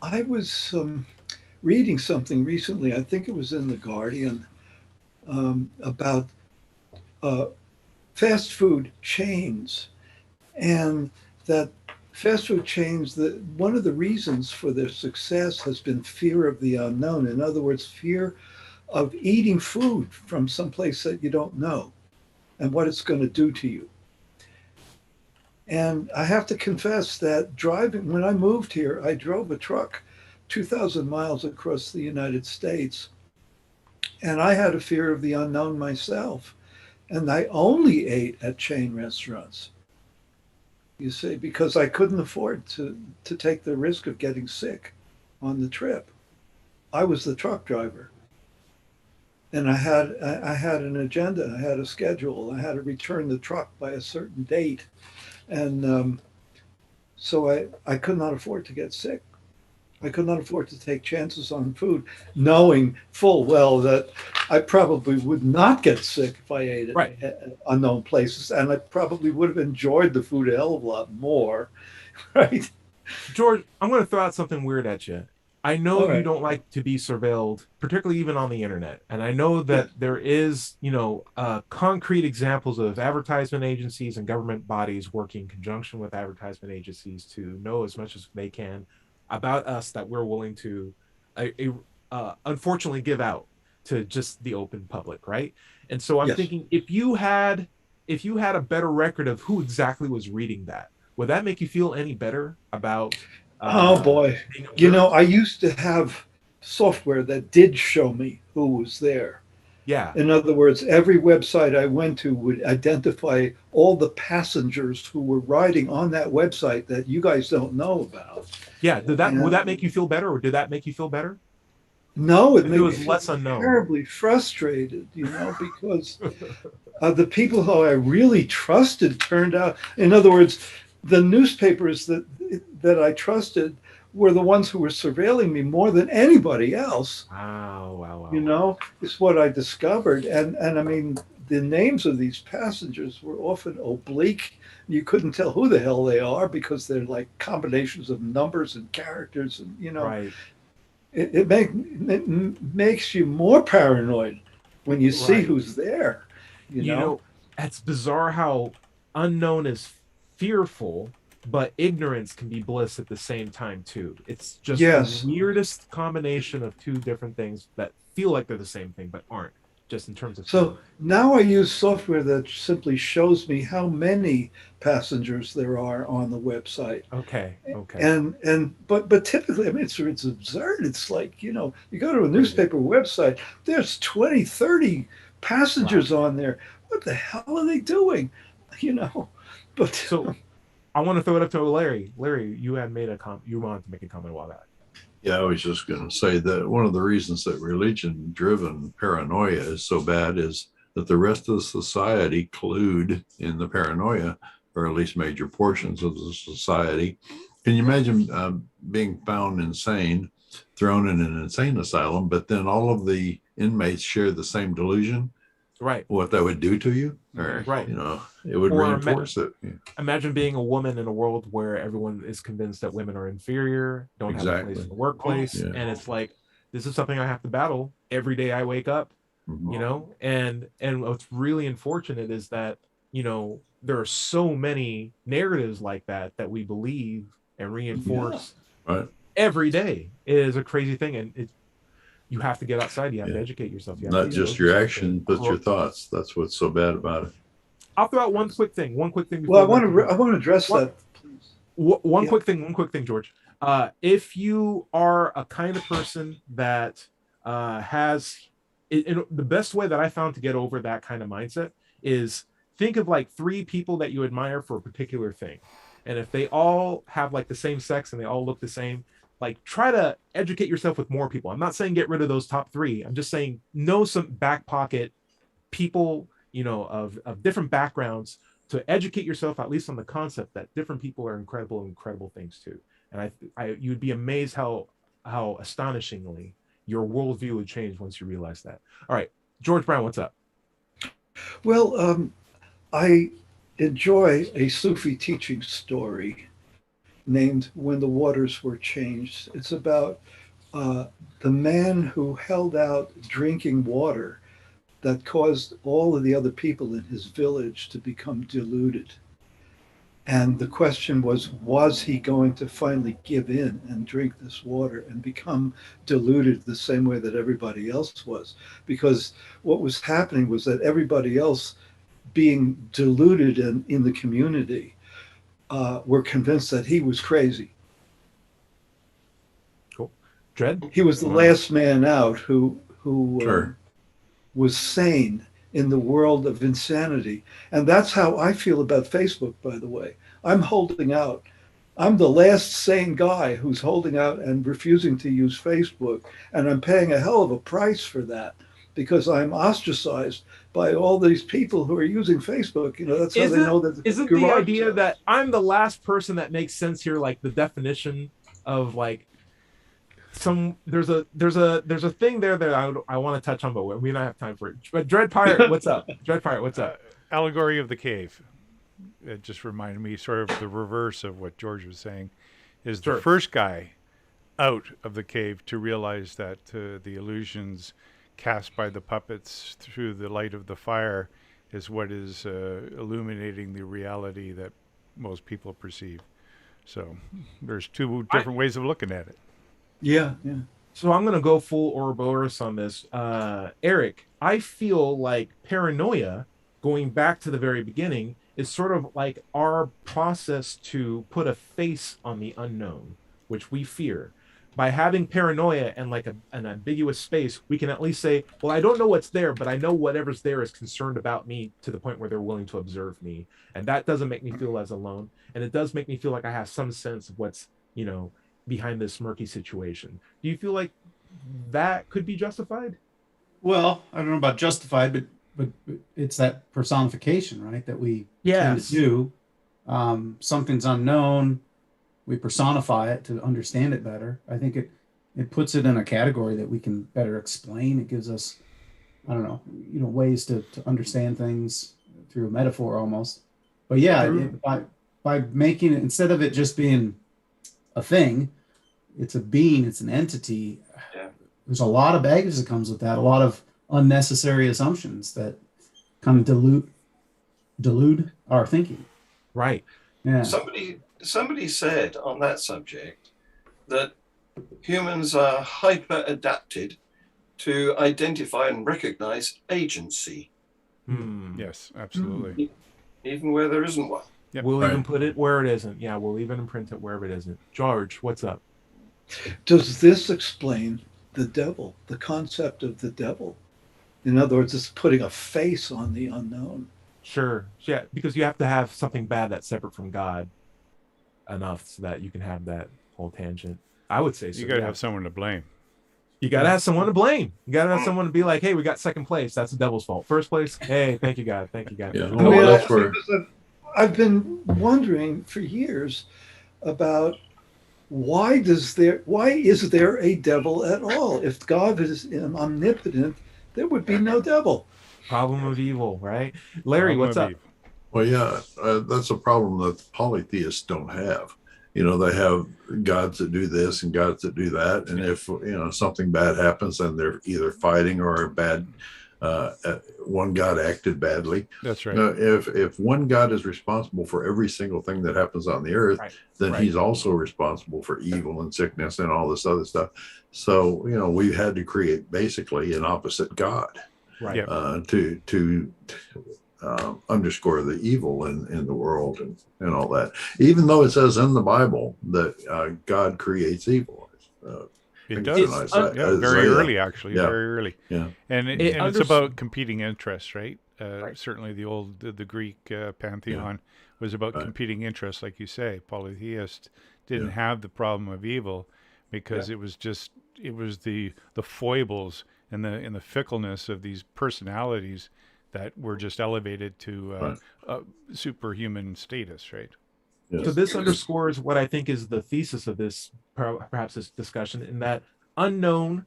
I was reading something recently, I think it was in The Guardian, about fast food chains, and that fast food chains, one of the reasons for their success has been fear of the unknown. In other words, fear of eating food from someplace that you don't know and what it's going to do to you. And I have to confess that when I moved here, I drove a truck 2,000 miles across the United States, and I had a fear of the unknown myself. And I only ate at chain restaurants. You see, because I couldn't afford to take the risk of getting sick on the trip. I was the truck driver, and I had an agenda, I had a schedule, I had to return the truck by a certain date, and so I could not afford to get sick. I could not afford to take chances on food, knowing full well that I probably would not get sick if I ate it Right. at unknown places, and I probably would have enjoyed the food a hell of a lot more, right? George, I'm going to throw out something weird at you. I know All you right. don't like to be surveilled, particularly even on the internet. And I know that Yes. there is, concrete examples of advertisement agencies and government bodies working in conjunction with advertisement agencies to know as much as they can about us that we're willing to, unfortunately, give out to just the open public, right? And so I'm Yes. thinking if you had a better record of who exactly was reading that, would that make you feel any better about Oh boy. being You know, observed? I used to have software that did show me who was there. Yeah, In other words, every website I went to would identify all the passengers who were riding on that website that you guys don't know about. yeah. Would And that make you feel better, or did that make you feel better no, it if it made me was feel less unknown? terribly frustrated, because the people who I really trusted turned out, in other words, the newspapers that I trusted were the ones who were surveilling me more than anybody else. Wow, wow, wow, You wow. know, is what I discovered. And I mean, the names of these passengers were often oblique. You couldn't tell who the hell they are because they're like combinations of numbers and characters. And, Right, it makes you more paranoid when you see right. who's there, you You know? know, it's bizarre how unknown is fearful, but ignorance can be bliss at the same time too. It's just the Yes. weirdest combination of two different things that feel like they're the same thing, but aren't, just in terms of feeling. So now I use software that simply shows me how many passengers there are on the website. Okay, okay. And typically, I mean, it's absurd. It's like, you go to a Crazy. newspaper website, there's 20, 30 Wow. passengers on there. What the hell are they doing? You know, but So I want to throw it up to Larry. Larry, you had made you wanted to make a comment about that. Yeah, I was just going to say that one of the reasons that religion driven paranoia is so bad is that the rest of the society clued in the paranoia, or at least major portions of the society. Can you imagine being found insane, thrown in an insane asylum, but then all of the inmates share the same delusion? Right, What that would do to you, or, right. it would Or reinforce it. Yeah, imagine being a woman in a world where everyone is convinced that women are inferior, don't have a place in exactly. the workplace, Yeah. and it's like this is something I have to battle every day I wake up, Mhm. and what's really unfortunate is that there are so many narratives like that we believe and yeah, reinforce Right. every day. It is a crazy thing, and you have to get outside, you have to Yeah. educate yourself, you have to Not expose just your yourself to action, but your thoughts. That's what's so bad about it. I'll throw out one quick thing well, before we let you I go. want to address One, that, please. one Yeah. quick thing, George. If you are a kind of person that the best way that I found to get over that kind of mindset is think of like three people that you admire for a particular thing. And if they all have like the same sex and they all look the same, like try to educate yourself with more people. I'm not saying get rid of those top three. I'm just saying know some back pocket people, of different backgrounds to educate yourself at least on the concept that different people are incredible things too. And you'd be amazed how astonishingly your worldview would change once you realize that. All right, George Brown, what's up? Well, I enjoy a Sufi teaching story named When the Waters Were Changed. It's about uh, the man who held out drinking water that caused all of the other people in his village to become deluded. And the question was he going to finally give in and drink this water and become deluded the same way that everybody else was? Because what was happening was that everybody else being deluded in the community were convinced that he was crazy. Cool. Dred, He was the you want last man out who Sure. was sane in the world of insanity. And that's how I feel about Facebook, by the way. I'm holding out. I'm the last sane guy who's holding out and refusing to use Facebook. And I'm paying a hell of a price for that because I'm ostracized by all these people who are using Facebook. You know, that's how they know that. Isn't the idea that I'm the last person that makes sense here, like the definition of like there's a thing there that I want to touch on, but we don't have time for it. But Dread Pirate, what's up? Dread Pirate, what's up? Allegory of the Cave. It just reminded me sort of the reverse of what George was saying, is the first guy out of the cave to realize that the illusions cast by the puppets through the light of the fire is what is illuminating the reality that most people perceive. So there's two different ways of looking at it. Yeah. So I'm gonna go full Ouroboros on this. Eric, I feel like Paranoia, going back to the very beginning, is sort of like our process to put a face on the unknown, which we fear. By having paranoia and like an ambiguous space, we can at least say, well, I don't know what's there, but I know whatever's there is concerned about me to the point where they're willing to observe me. And that doesn't make me feel as alone. And it does make me feel like I have some sense of what's, behind this murky situation. Do you feel like that could be justified? Well, I don't know about justified, but it's that personification, right? That we tend to do. Something's unknown, we personify it to understand it better. I think it puts it in a category that we can better explain. It gives us, I don't know, ways to understand things through a metaphor almost. But yeah, by making it, instead of it just being a thing, it's a being, it's an entity. Yeah. There's a lot of baggage that comes with that, a lot of unnecessary assumptions that kind of delude our thinking. Right. Yeah. Somebody said on that subject that humans are hyper adapted to identify and recognize agency. Yes, absolutely. Even where there isn't one. Yep. We'll even put it where it isn't. Yeah, we'll even imprint it wherever it isn't. George, what's up? Does this explain the devil, the concept of the devil? In other words, it's putting a face on the unknown. Sure. Yeah, because you have to have something bad that's separate from God enough so that you can have that whole tangent. I would say so. You got to have someone to blame. You got to have someone to blame. You got to have someone to be like, hey, we got second place. That's the devil's fault. First place, hey, thank you, God. Thank you, God. Yeah. I've been wondering for years about why is there a devil at all? If God is omnipotent, there would be no devil. Problem of evil, right? Larry, what's up? Well, yeah, that's a problem that polytheists don't have. They have gods that do this and gods that do that. And if, something bad happens, then they're either fighting or one god acted badly. That's right. If one god is responsible for every single thing that happens on the earth, then he's also responsible for evil and sickness and all this other stuff. So, we've had to create basically an opposite god, to underscore the evil in the world and all that. Even though it says in the Bible that God creates evil. It does. Very early, actually. Yeah. Very early. Yeah. And it's about competing interests, right? Certainly the Greek pantheon was about competing interests, like you say. Polytheists didn't have the problem of evil because it was the foibles and the fickleness of these personalities that were just elevated to superhuman status, right? Yes. So this underscores what I think is the thesis of this, perhaps this discussion, in that unknown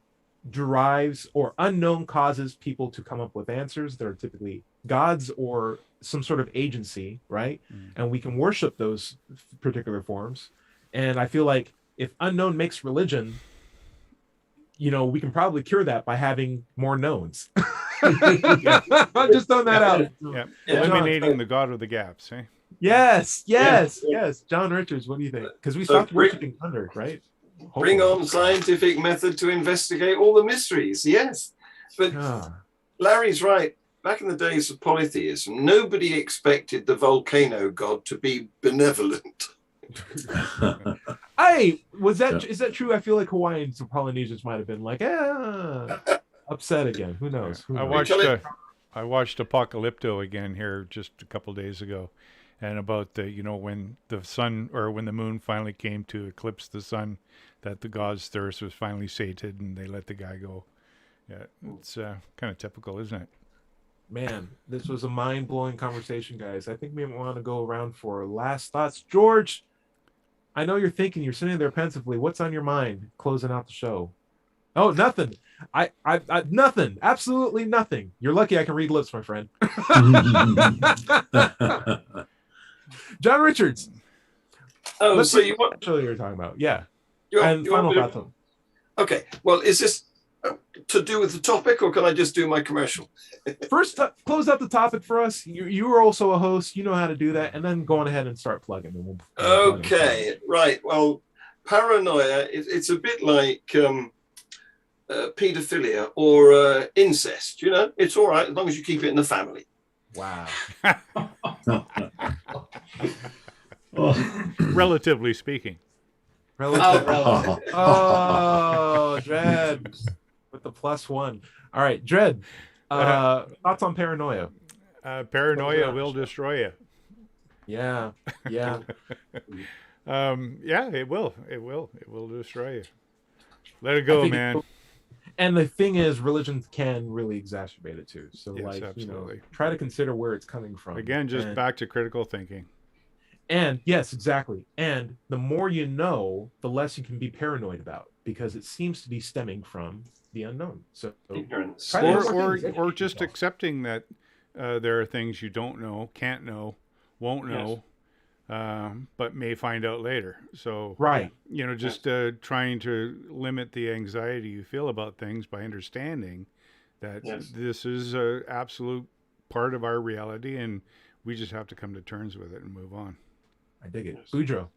causes people to come up with answers that are typically gods or some sort of agency, right? And we can worship those particular forms. And I feel like if unknown makes religion, we can probably cure that by having more knowns. I'm just throwing that out. Yeah. Eliminating the god of the gaps, eh? Yes. John Richards, what do you think? Because we stopped worshiping thunder, right? Bring on scientific method to investigate all the mysteries. Yes. But Larry's right. Back in the days of polytheism, nobody expected the volcano god to be benevolent. Is that true? I feel like Hawaiians or Polynesians might have been like, upset again. Who knows? I watched Apocalypto again here just a couple days ago, and about the, you know, when the sun or when the moon finally came to eclipse the sun, that the god's thirst was finally sated and they let the guy go. Yeah, it's kind of typical, isn't it? Man, this was a mind-blowing conversation, guys. I think we want to go around for last thoughts. George, I know you're thinking, you're sitting there pensively. What's on your mind closing out the show? Oh, nothing. I nothing. Absolutely nothing. You're lucky I can read lips, my friend. John Richards. Oh, Let's so see you what want, show you're talking about. Yeah. you Final want me thoughts to, on. okay. Well, is this to do with the topic, or can I just do my commercial? First, close out the topic for us. You are also a host. You know how to do that, and then go on ahead and start plugging. And we'll plug in. Okay, right. Well, Paranoia, it's a bit like pedophilia or incest. You know, it's all right as long as you keep it in the family. Wow. Relatively speaking. Oh, Dread with the +1. All right, Dread. Thoughts on Paranoia? Paranoia will destroy you. Yeah. Yeah, it will destroy you. Let it go, man. And the thing is, religion can really exacerbate it too. So, Yes, like, absolutely. you know, try to consider where it's coming from. Again, just back to critical thinking. And yes, exactly. And the more you know, the less you can be paranoid about, because it seems to be stemming from the unknown. So Ignorance. Or just accepting that there are things you don't know, can't know, won't know, but may find out later. So, right, you know, just trying to limit the anxiety you feel about things by understanding that this is an absolute part of our reality, and we just have to come to terms with it and move on. I dig it. Boudreaux.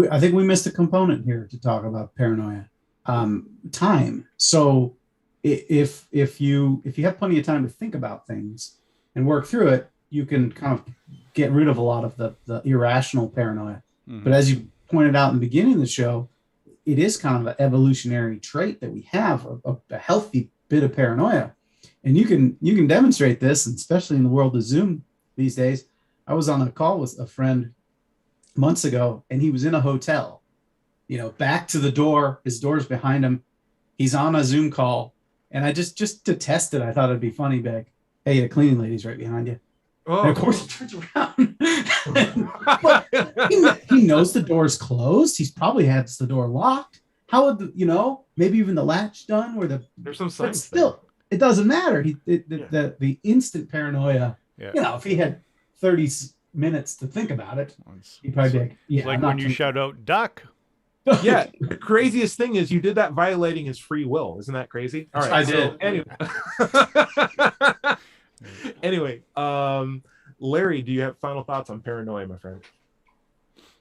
I think we missed a component here to talk about paranoia. Time. So if you have plenty of time to think about things and work through it, you can kind of get rid of a lot of the irrational paranoia. Mm-hmm. But as you pointed out in the beginning of the show, it is kind of an evolutionary trait that we have, a healthy bit of paranoia. And you can demonstrate this, and especially in the world of Zoom these days. I was on a call with a friend months ago, and he was in a hotel, you know, back to the door, his door's behind him. He's on a Zoom call. And I just to test it, I thought it'd be funny, Beck. Hey, the cleaning lady's right behind you. Oh. And of course he turns around. he knows the door's closed. He's probably has the door locked. How would maybe even the latch done or there's some signs. But still, it doesn't matter. The instant paranoia, if he had 30 minutes to think about it, he'd probably be like when you shout out duck. Yeah, the craziest thing is you did that violating his free will. Isn't that crazy? All right, I did. Anyway, Larry, do you have final thoughts on paranoia, my friend?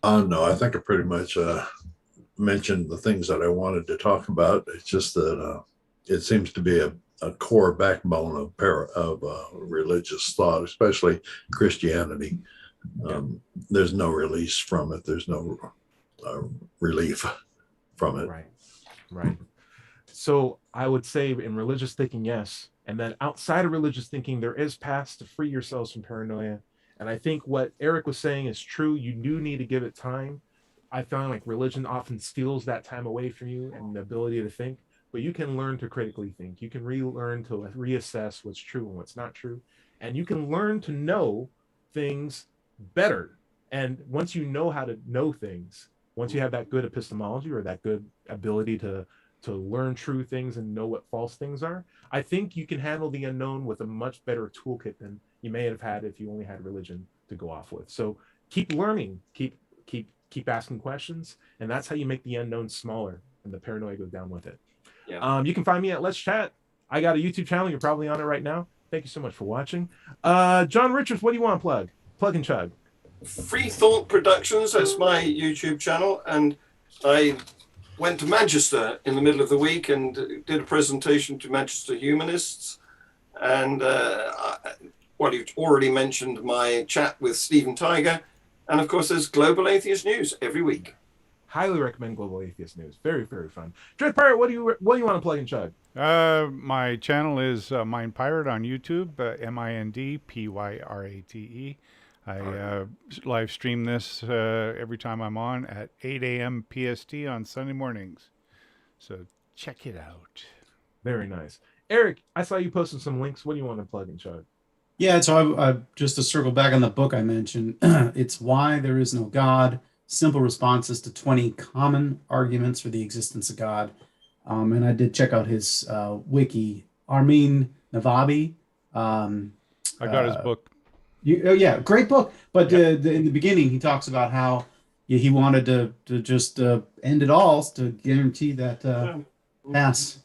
No, I think I pretty much mentioned the things that I wanted to talk about. It's just that it seems to be a core backbone of religious thought, especially Christianity. There's no release from it. There's no relief from it. Right. So I would say in religious thinking, yes. And then outside of religious thinking, there is paths to free yourselves from paranoia. And I think what Eric was saying is true. You do need to give it time. I found like religion often steals that time away from you and the ability to think, but you can learn to critically think. You can relearn to reassess what's true and what's not true. And you can learn to know things better. And once you know how to know things, once you have that good epistemology or that good ability to learn true things and know what false things are, I think you can handle the unknown with a much better toolkit than you may have had if you only had religion to go off with. So keep learning, keep asking questions, and that's how you make the unknown smaller and the paranoia goes down with it. Yeah. You can find me at Let's Chat. I got a YouTube channel. You're probably on it right now. Thank you so much for watching. John Richards, what do you want to plug? Plug and chug. Free Thought Productions, that's my YouTube channel, and I went to Manchester in the middle of the week and did a presentation to Manchester humanists. And you've already mentioned my chat with Stephen Tiger, and of course there's Global Atheist News every week. Highly recommend Global Atheist News. Very, very fun. Dread Pirate, what do you want to plug and chug? My channel is Mind Pirate on YouTube, MindPyrate. I live stream this every time I'm on at 8 a.m. PST on Sunday mornings. So check it out. Very nice. Eric, I saw you posting some links. What do you want to plug and chug? Yeah, so I just to circle back on the book I mentioned, it's Why There Is No God, Simple Responses to 20 Common Arguments for the Existence of God. And I did check out his wiki, Armin Navabi. I got his book. Yeah, great book. But in the beginning, he talks about how he wanted to just end it all to guarantee that pass.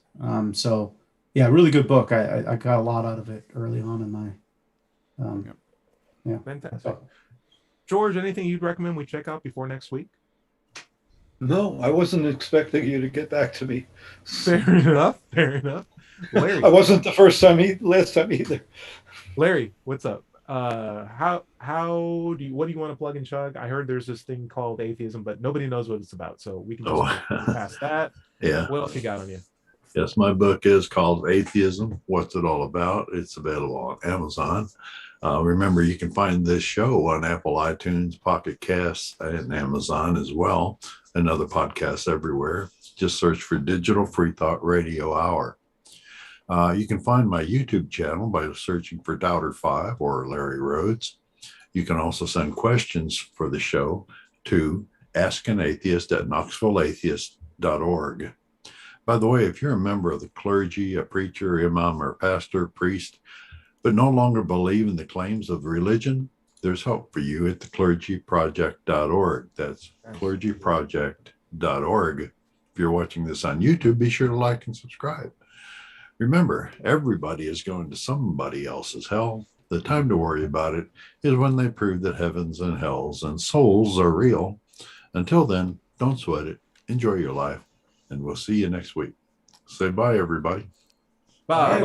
So, yeah, really good book. I got a lot out of it early on in my... Fantastic. George, anything you'd recommend we check out before next week? No, I wasn't expecting you to get back to me. Fair enough. Larry, I wasn't the last time either. Larry, what's up? What do you want to plug and chug? I heard there's this thing called atheism, but nobody knows what it's about, so we can just move past that. Yeah. What else you got on you? Yes, my book is called Atheism, What's It All About? It's available on Amazon. Remember, you can find this show on Apple iTunes, Pocket Casts, and Amazon as well, and other podcasts everywhere. Just search for Digital Free Thought Radio Hour. You can find my YouTube channel by searching for Doubter5 or Larry Rhodes. You can also send questions for the show to askanatheist@knoxvilleatheist.org. By the way, if you're a member of the clergy, a preacher, imam, or pastor, priest, but no longer believe in the claims of religion, there's hope for you at theclergyproject.org. That's clergyproject.org. If you're watching this on YouTube, be sure to like and subscribe. Remember, everybody is going to somebody else's hell. The time to worry about it is when they prove that heavens and hells and souls are real. Until then, don't sweat it. Enjoy your life. And we'll see you next week. Say bye, everybody. Bye.